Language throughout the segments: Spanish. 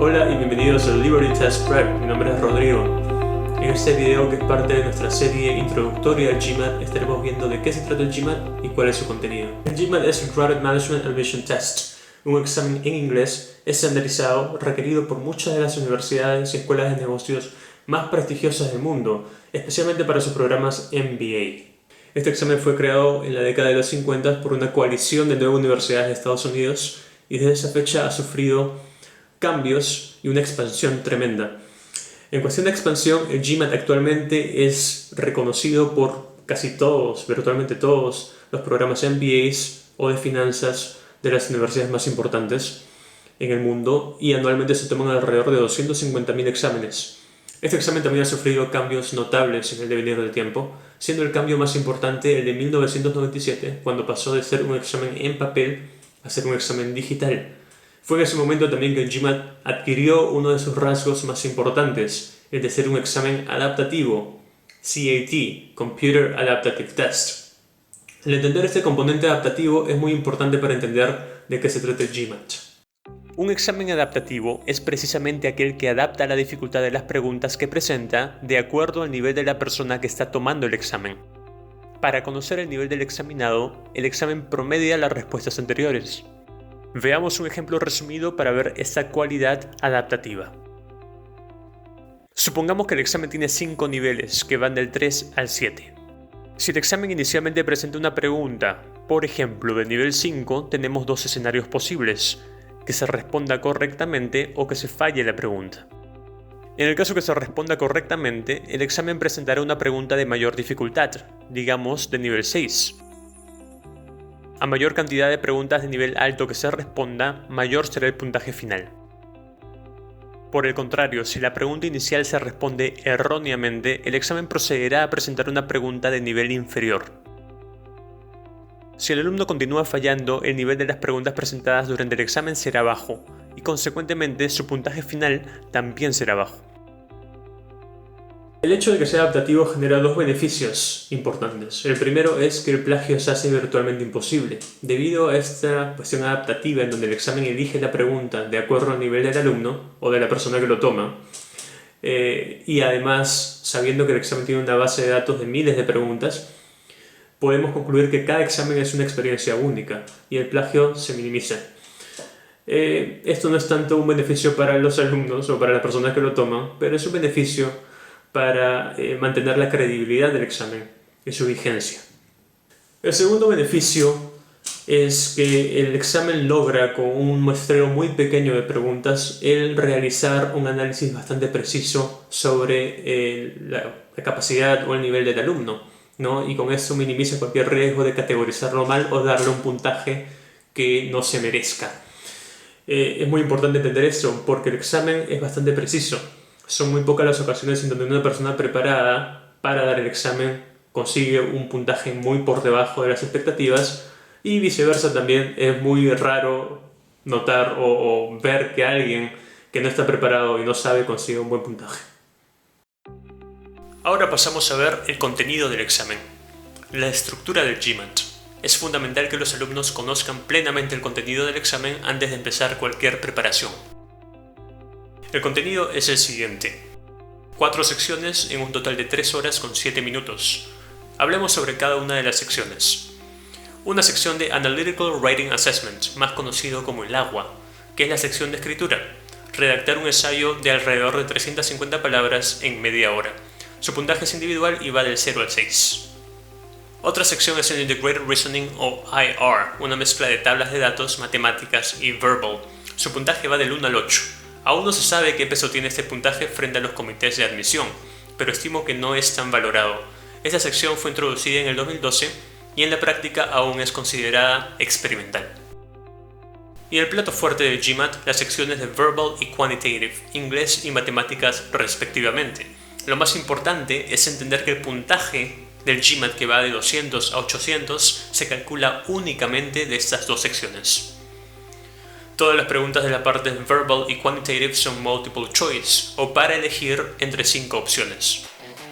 Hola y bienvenidos al Liberty Test Prep, mi nombre es Rodrigo. En este video, que es parte de nuestra serie introductoria al GMAT, estaremos viendo de qué se trata el GMAT y cuál es su contenido. El GMAT es el Graduate Management Admission Test, un examen en inglés estandarizado requerido por muchas de las universidades y escuelas de negocios más prestigiosas del mundo, especialmente para sus programas MBA. Este examen fue creado en la década de los 50 por una coalición de 9 universidades de Estados Unidos y desde esa fecha ha sufrido cambios y una expansión tremenda. En cuestión de expansión, el GMAT actualmente es reconocido por casi todos, virtualmente todos, los programas MBAs o de finanzas de las universidades más importantes en el mundo, y anualmente se toman alrededor de 250.000 exámenes. Este examen también ha sufrido cambios notables en el devenir del tiempo, siendo el cambio más importante el de 1997, cuando pasó de ser un examen en papel a ser un examen digital. Fue en ese momento también que el GMAT adquirió uno de sus rasgos más importantes, el de ser un examen adaptativo, CAT, Computer Adaptive Test. El entender este componente adaptativo es muy importante para entender de qué se trata el GMAT. Un examen adaptativo es precisamente aquel que adapta la dificultad de las preguntas que presenta de acuerdo al nivel de la persona que está tomando el examen. Para conocer el nivel del examinado, el examen promedia las respuestas anteriores. Veamos un ejemplo resumido para ver esta cualidad adaptativa. Supongamos que el examen tiene 5 niveles que van del 3 al 7. Si el examen inicialmente presenta una pregunta, por ejemplo, del nivel 5, tenemos dos escenarios posibles: que se responda correctamente o que se falle la pregunta. En el caso que se responda correctamente, el examen presentará una pregunta de mayor dificultad, digamos de nivel 6. A mayor cantidad de preguntas de nivel alto que se responda, mayor será el puntaje final. Por el contrario, si la pregunta inicial se responde erróneamente, el examen procederá a presentar una pregunta de nivel inferior. Si el alumno continúa fallando, el nivel de las preguntas presentadas durante el examen será bajo, y consecuentemente su puntaje final también será bajo. El hecho de que sea adaptativo genera dos beneficios importantes. El primero es que el plagio se hace virtualmente imposible. Debido a esta cuestión adaptativa en donde el examen elige la pregunta de acuerdo al nivel del alumno o de la persona que lo toma, y además sabiendo que el examen tiene una base de datos de miles de preguntas, podemos concluir que cada examen es una experiencia única y el plagio se minimiza. Esto no es tanto un beneficio para los alumnos o para las personas que lo toman, pero es un beneficio para mantener la credibilidad del examen y su vigencia. El segundo beneficio es que el examen logra, con un muestreo muy pequeño de preguntas, el realizar un análisis bastante preciso sobre la capacidad o el nivel del alumno, ¿no? Y con eso minimiza cualquier riesgo de categorizarlo mal o darle un puntaje que no se merezca. Es muy importante entender eso porque el examen es bastante preciso. Son muy pocas las ocasiones en donde una persona preparada para dar el examen consigue un puntaje muy por debajo de las expectativas, y viceversa también es muy raro notar o ver que alguien que no está preparado y no sabe consigue un buen puntaje. Ahora pasamos a ver el contenido del examen. La estructura del GMAT. Es fundamental que los alumnos conozcan plenamente el contenido del examen antes de empezar cualquier preparación. El contenido es el siguiente: 4 secciones en un total de 3 horas con 7 minutos. Hablemos sobre cada una de las secciones. Una sección de Analytical Writing Assessment, más conocido como el AWA, que es la sección de escritura. Redactar un ensayo de alrededor de 350 palabras en media hora. Su puntaje es individual y va del 0 al 6. Otra sección es el Integrated Reasoning o IR, una mezcla de tablas de datos, matemáticas y verbal. Su puntaje va del 1 al 8. Aún no se sabe qué peso tiene este puntaje frente a los comités de admisión, pero estimo que no es tan valorado. Esta sección fue introducida en el 2012 y en la práctica aún es considerada experimental. Y el plato fuerte del GMAT, las secciones de Verbal y Quantitative, inglés y matemáticas respectivamente. Lo más importante es entender que el puntaje del GMAT, que va de 200 a 800, se calcula únicamente de estas dos secciones. Todas las preguntas de la parte Verbal y Quantitative son multiple choice, o para elegir entre 5 opciones.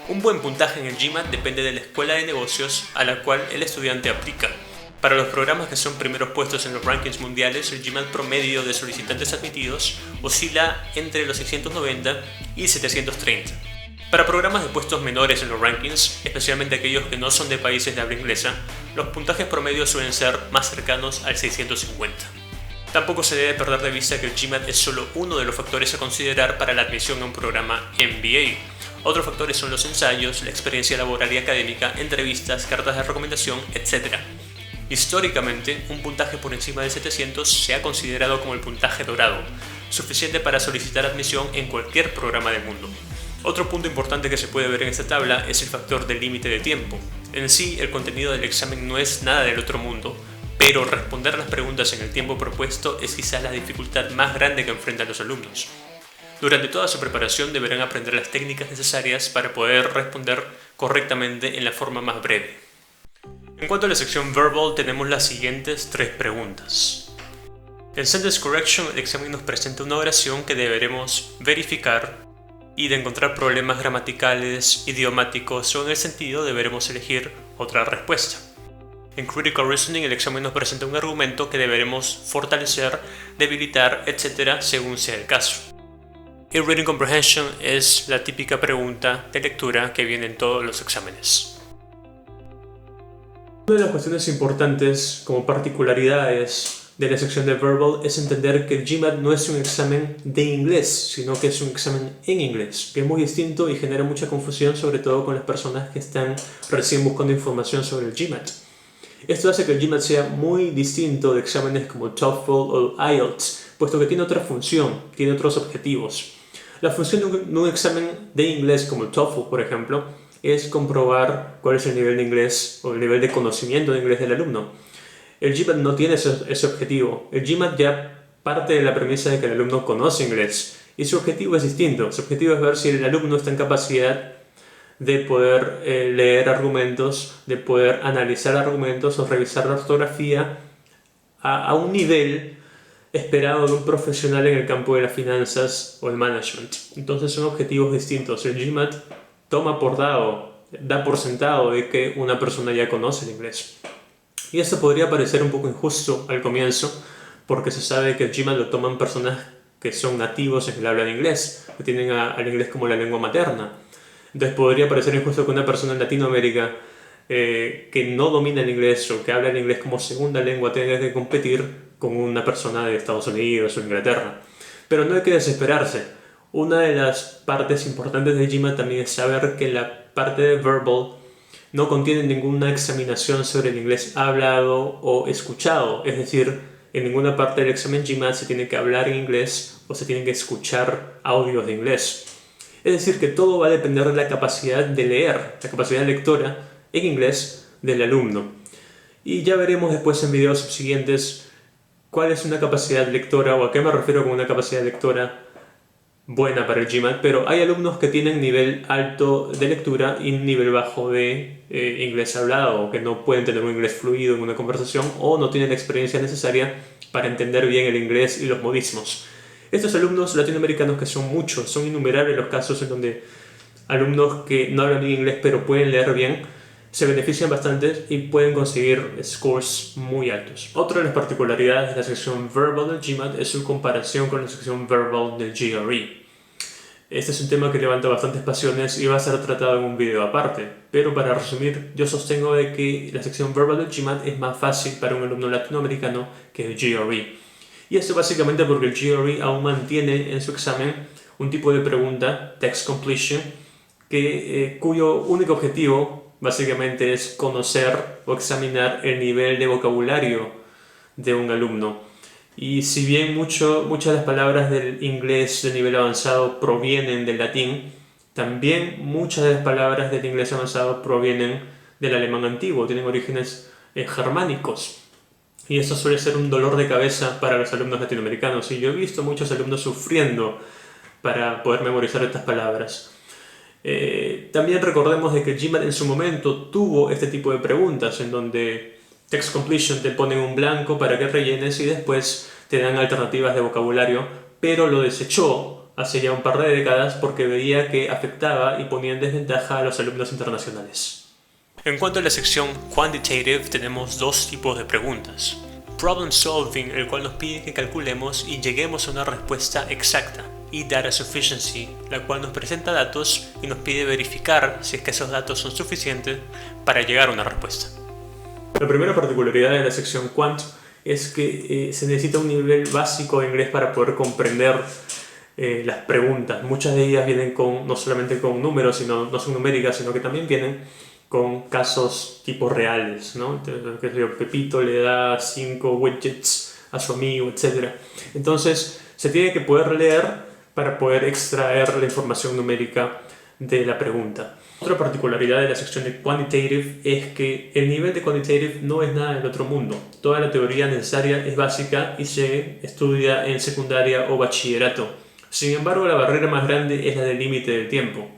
Un buen puntaje en el GMAT depende de la escuela de negocios a la cual el estudiante aplica. Para los programas que son primeros puestos en los rankings mundiales, el GMAT promedio de solicitantes admitidos oscila entre los 690 y 730. Para programas de puestos menores en los rankings, especialmente aquellos que no son de países de habla inglesa, los puntajes promedios suelen ser más cercanos al 650. Tampoco se debe perder de vista que el GMAT es solo uno de los factores a considerar para la admisión a un programa MBA. Otros factores son los ensayos, la experiencia laboral y académica, entrevistas, cartas de recomendación, etc. Históricamente, un puntaje por encima de 700 se ha considerado como el puntaje dorado, suficiente para solicitar admisión en cualquier programa del mundo. Otro punto importante que se puede ver en esta tabla es el factor del límite de tiempo. En sí, el contenido del examen no es nada del otro mundo, pero responder las preguntas en el tiempo propuesto es quizás la dificultad más grande que enfrentan los alumnos. Durante toda su preparación deberán aprender las técnicas necesarias para poder responder correctamente en la forma más breve. En cuanto a la sección verbal, tenemos las siguientes 3 preguntas. En Sentence Correction, el examen nos presenta una oración que deberemos verificar y de encontrar problemas gramaticales, idiomáticos o en el sentido deberemos elegir otra respuesta. En Critical Reasoning, el examen nos presenta un argumento que deberemos fortalecer, debilitar, etc. según sea el caso. Y Reading Comprehension es la típica pregunta de lectura que viene en todos los exámenes. Una de las cuestiones importantes como particularidades de la sección de Verbal es entender que el GMAT no es un examen de inglés, sino que es un examen en inglés, que es muy distinto y genera mucha confusión, sobre todo con las personas que están recién buscando información sobre el GMAT. Esto hace que el GMAT sea muy distinto de exámenes como TOEFL o IELTS, puesto que tiene otra función, tiene otros objetivos. La función de un examen de inglés como el TOEFL, por ejemplo, es comprobar cuál es el nivel de inglés o el nivel de conocimiento de inglés del alumno. El GMAT no tiene ese objetivo. El GMAT ya parte de la premisa de que el alumno conoce inglés y su objetivo es distinto. Su objetivo es ver si el alumno está en capacidad de poder leer argumentos, de poder analizar argumentos o revisar la ortografía a un nivel esperado de un profesional en el campo de las finanzas o el management. Entonces son objetivos distintos. El GMAT toma por dado, da por sentado de que una persona ya conoce el inglés. Y esto podría parecer un poco injusto al comienzo, porque se sabe que el GMAT lo toman personas que son nativos en el habla de inglés, que tienen al inglés como la lengua materna. Entonces podría parecer injusto que una persona en Latinoamérica que no domina el inglés o que habla el inglés como segunda lengua tenga que competir con una persona de Estados Unidos o Inglaterra. Pero no hay que desesperarse. Una de las partes importantes de GMAT también es saber que la parte de verbal no contiene ninguna examinación sobre el inglés hablado o escuchado. Es decir, en ninguna parte del examen GMAT se tiene que hablar en inglés o se tienen que escuchar audios de inglés. Es decir, que todo va a depender de la capacidad de leer, la capacidad lectora en inglés del alumno. Y ya veremos después en videos subsiguientes cuál es una capacidad lectora o a qué me refiero con una capacidad lectora buena para el GMAT, pero hay alumnos que tienen nivel alto de lectura y nivel bajo de inglés hablado, o que no pueden tener un inglés fluido en una conversación o no tienen la experiencia necesaria para entender bien el inglés y los modismos. Estos alumnos latinoamericanos, que son muchos, son innumerables los casos en donde alumnos que no hablan bien inglés pero pueden leer bien, se benefician bastante y pueden conseguir scores muy altos. Otra de las particularidades de la sección Verbal del GMAT es su comparación con la sección Verbal del GRE. Este es un tema que levanta bastantes pasiones y va a ser tratado en un video aparte, pero para resumir, yo sostengo de que la sección Verbal del GMAT es más fácil para un alumno latinoamericano que el GRE. Y esto básicamente porque el GRE aún mantiene en su examen un tipo de pregunta, text completion, cuyo único objetivo básicamente es conocer o examinar el nivel de vocabulario de un alumno. Y si bien muchas de las palabras del inglés de nivel avanzado provienen del latín, también muchas de las palabras del inglés avanzado provienen del alemán antiguo, tienen orígenes germánicos. Y eso suele ser un dolor de cabeza para los alumnos latinoamericanos. Y yo he visto muchos alumnos sufriendo para poder memorizar estas palabras. También recordemos de que GMAT en su momento tuvo este tipo de preguntas en donde text completion te ponen un blanco para que rellenes y después te dan alternativas de vocabulario, pero lo desechó hace ya un par de décadas porque veía que afectaba y ponía en desventaja a los alumnos internacionales. En cuanto a la sección Quantitative, tenemos dos tipos de preguntas. Problem Solving, el cual nos pide que calculemos y lleguemos a una respuesta exacta. Y Data Sufficiency, la cual nos presenta datos y nos pide verificar si es que esos datos son suficientes para llegar a una respuesta. La primera particularidad de la sección Quant es que se necesita un nivel básico de inglés para poder comprender las preguntas. Muchas de ellas vienen no solamente con números, no son numéricas, sino que también vienen con casos tipo reales, ¿no? Entonces, Pepito le da 5 widgets a su amigo, etc. Entonces, se tiene que poder leer para poder extraer la información numérica de la pregunta. Otra particularidad de la sección de Quantitative es que el nivel de Quantitative no es nada del otro mundo. Toda la teoría necesaria es básica y se estudia en secundaria o bachillerato. Sin embargo, la barrera más grande es la del límite del tiempo.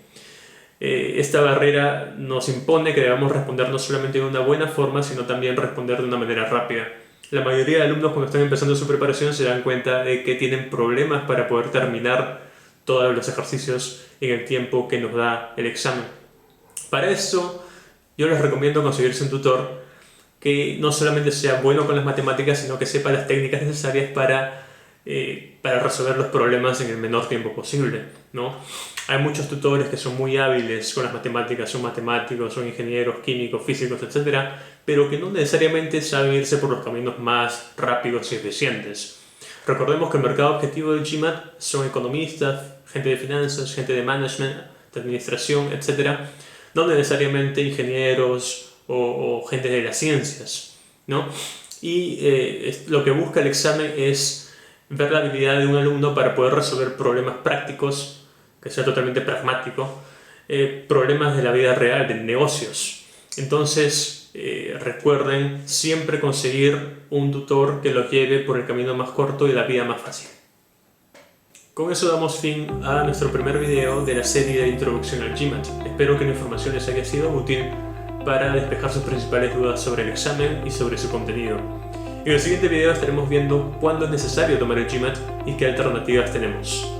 Esta barrera nos impone que debamos responder no solamente de una buena forma, sino también responder de una manera rápida. La mayoría de alumnos cuando están empezando su preparación se dan cuenta de que tienen problemas para poder terminar todos los ejercicios en el tiempo que nos da el examen. Para eso, yo les recomiendo conseguirse un tutor que no solamente sea bueno con las matemáticas, sino que sepa las técnicas necesarias para resolver los problemas en el menor tiempo posible, ¿no? Hay muchos tutores que son muy hábiles con las matemáticas, son matemáticos, son ingenieros, químicos, físicos, etc., pero que no necesariamente saben irse por los caminos más rápidos y eficientes. Recordemos que el mercado objetivo del GMAT son economistas, gente de finanzas, gente de management, de administración, etc., no necesariamente ingenieros o gente de las ciencias, ¿no? Y lo que busca el examen es ver la habilidad de un alumno para poder resolver problemas prácticos, que sea totalmente pragmático, problemas de la vida real, de negocios. Entonces, recuerden siempre conseguir un tutor que los lleve por el camino más corto y la vida más fácil. Con eso damos fin a nuestro primer video de la serie de introducción al GMAT. Espero que la información les haya sido útil para despejar sus principales dudas sobre el examen y sobre su contenido. En el siguiente video estaremos viendo cuándo es necesario tomar el GMAT y qué alternativas tenemos.